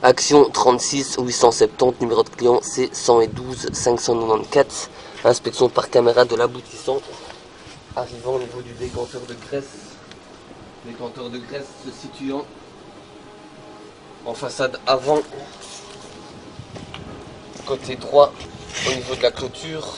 Action 36 870, numéro de client C112 594. Inspection par caméra de l'aboutissant. Arrivant au niveau du décanteur de graisse. Décanteur de graisse se situant en façade avant, côté droit, au niveau de la clôture.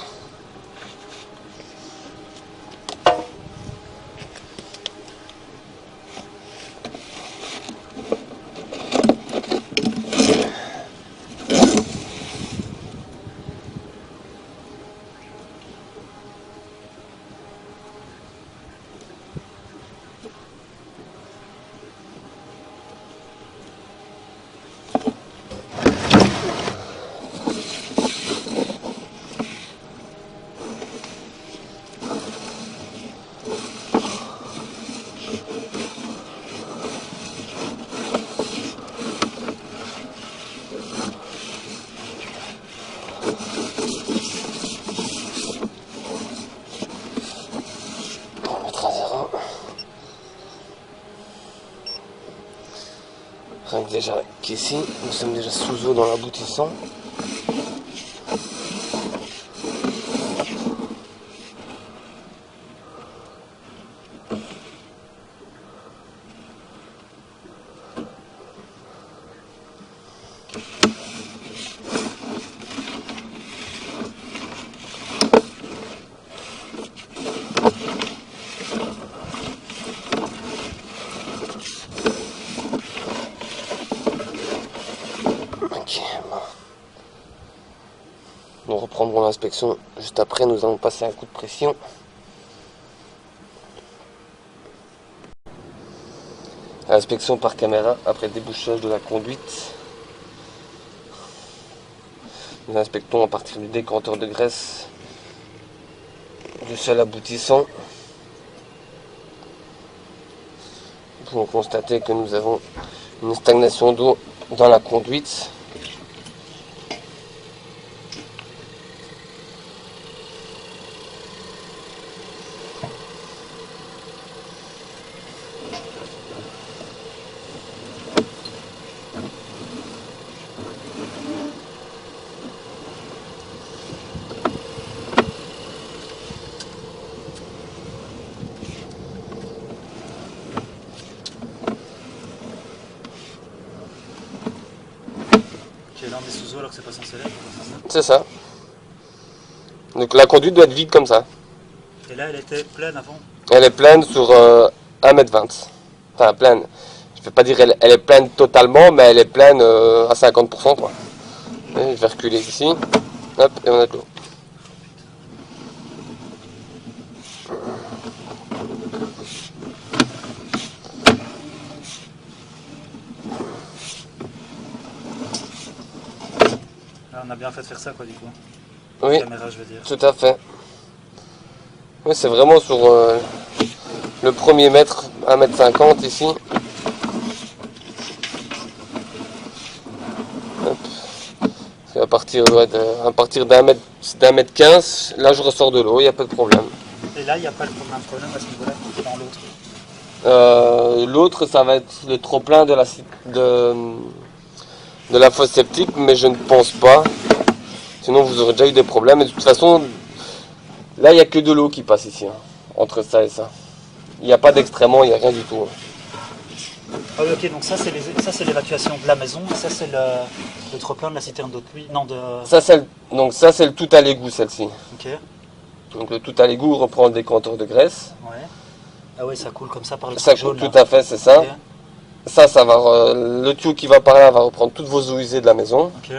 Rien que déjà qu'ici, nous sommes déjà sous eau dans l'aboutissant. Nous reprendrons l'inspection juste après, nous allons passer un coup de pression. Inspection par caméra après débouchage de la conduite. Nous inspectons à partir du décanteur de graisse du seul aboutissant. Nous pouvons constater que nous avons une stagnation d'eau dans la conduite. Là on est sous eau alors que c'est pas censé l'être. C'est ça. Donc la conduite doit être vide comme ça. Et là elle était pleine avant. Elle est pleine sur 1,20 m. Enfin pleine. Je ne vais pas dire elle est pleine totalement, mais elle est pleine à 50% quoi. Et je vais reculer ici. Hop, et on a de l'eau. Là, on a bien fait de faire ça quoi du coup. Oui, Caméra, je veux dire. tout à fait. Oui, c'est vraiment sur le premier mètre, 1,50 m ici. Hop. À partir d'un mètre 15, là je ressors de l'eau, il n'y a pas de problème. Et là il n'y a pas le problème à ce niveau-là dans l'autre. L'autre, ça va être le trop-plein de la fosse septique, mais je ne pense pas. Sinon vous aurez déjà eu des problèmes. Et de toute façon, là il n'y a que de l'eau qui passe ici, hein, entre ça et ça. Il n'y a pas d'extrêmement, il n'y a rien du tout. Ah oui, ok, donc ça c'est l'évacuation de la maison, et ça c'est le trop-plein de la citerne d'eau de pluie. Non, de. Ça c'est le tout à l'égout, celle-ci. Ok. Donc le tout à l'égout reprend le décanteur de graisse. Ouais. Ah ouais, ça coule comme ça par le Ça truc jaune. coule tout Là. à fait, c'est ça. Ok. Ça va, le tuyau qui va par là va reprendre toutes vos eaux usées de la maison. Ok.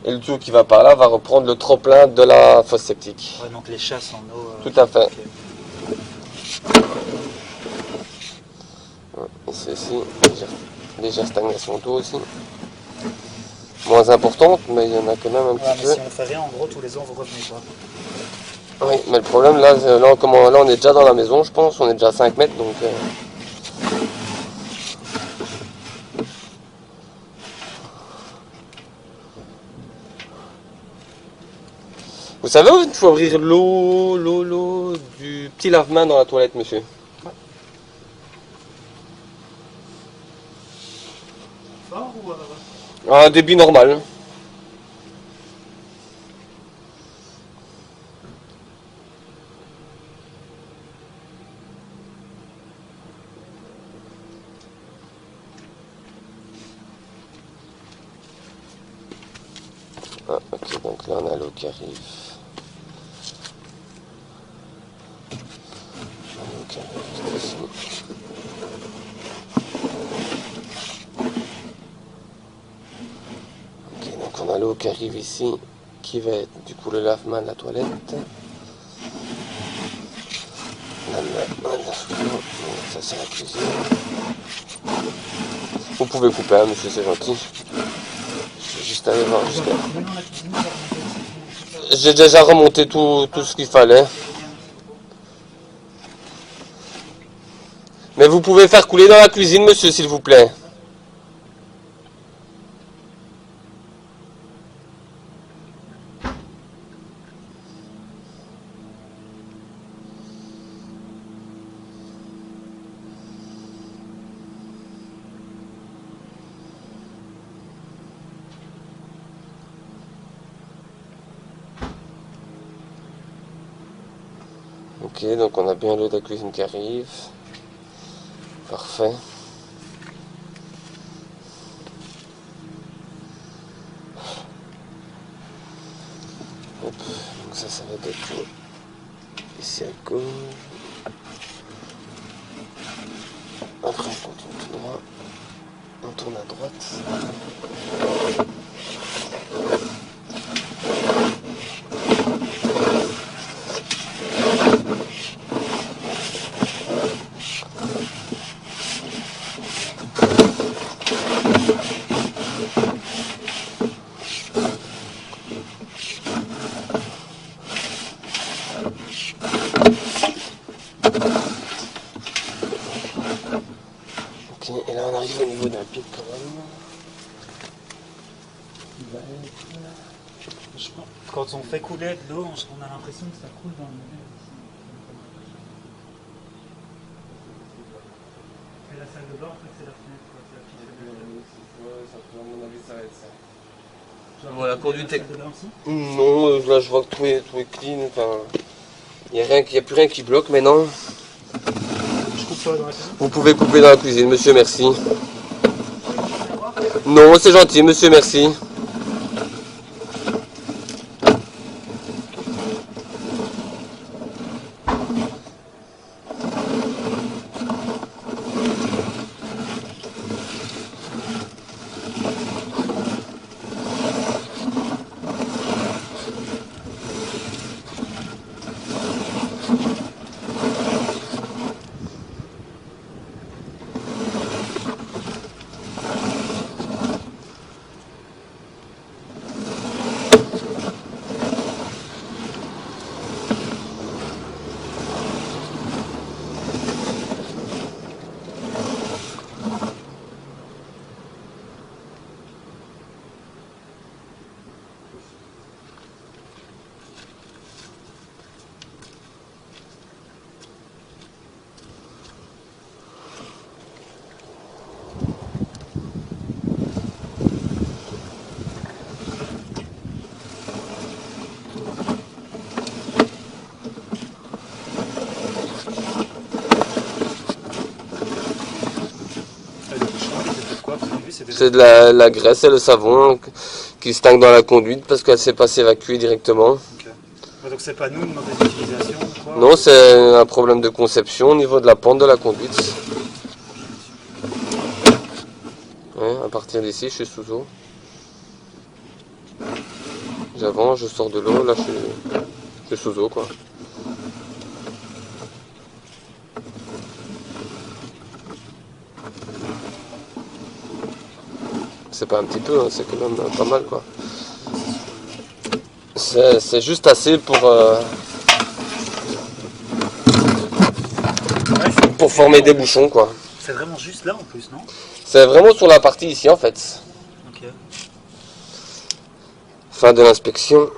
Et le tuyau qui va par là va reprendre le trop-plein de la fosse septique. Ouais, donc les chasses en eau. Tout à fait. Okay. Ici, légère stagnation d'eau aussi. Moins importante, mais il y en a quand même un petit Mais peu. si on fait rien, en gros, tous les ans vous revenez quoi. Oui, mais le problème là, on est déjà dans la maison, je pense. On est déjà à 5 mètres, donc. Vous savez où il faut ouvrir l'eau du petit lave-main dans la toilette, monsieur? Ouais. Fort ou Un débit normal. Ah, ok, donc là on a l'eau qui arrive. L'eau qui arrive juste ici. Ok, donc on a l'eau qui arrive ici, qui va être du coup le lave-main de la toilette. Ça c'est la cuisine. Vous pouvez couper, hein, monsieur, c'est gentil. Je vais juste aller voir jusqu'à... J'ai déjà remonté tout ce qu'il fallait. Mais vous pouvez faire couler dans la cuisine, monsieur, s'il vous plaît. Ok, donc on a bien l'eau de la cuisine qui arrive. Parfait. Hop, donc ça va être ici à gauche. Après on continue tout droit. On tourne à droite. Ok, et là on arrive au niveau d'un pic quand même. Quand on fait couler de l'eau, on a l'impression que ça coule dans le modèle. Et la salle de bain, en fait, c'est la fenêtre. À mon avis, ça va être ça. Voilà, conduite. La salle de bain aussi. Non, là je vois que tout est clean. Enfin, il n'y a plus rien qui bloque maintenant. Je coupe pas dans la cuisine. Vous pouvez couper dans la cuisine, monsieur, merci. Non, c'est gentil, monsieur, merci. C'est de la graisse et le savon qui se tangue dans la conduite parce qu'elle ne sait pas s'évacuer directement. Okay. Donc c'est pas nous une mauvaise utilisation ou quoi? Non, c'est un problème de conception au niveau de la pente de la conduite. Ouais, à partir d'ici, je suis sous eau. J'avance, je sors de l'eau, là je suis sous eau quoi. C'est pas un petit peu, hein, c'est quand même pas mal quoi. C'est juste assez pour former des bouchons quoi. C'est vraiment juste là en plus, non? C'est vraiment sur la partie ici en fait. Ok. Fin de l'inspection.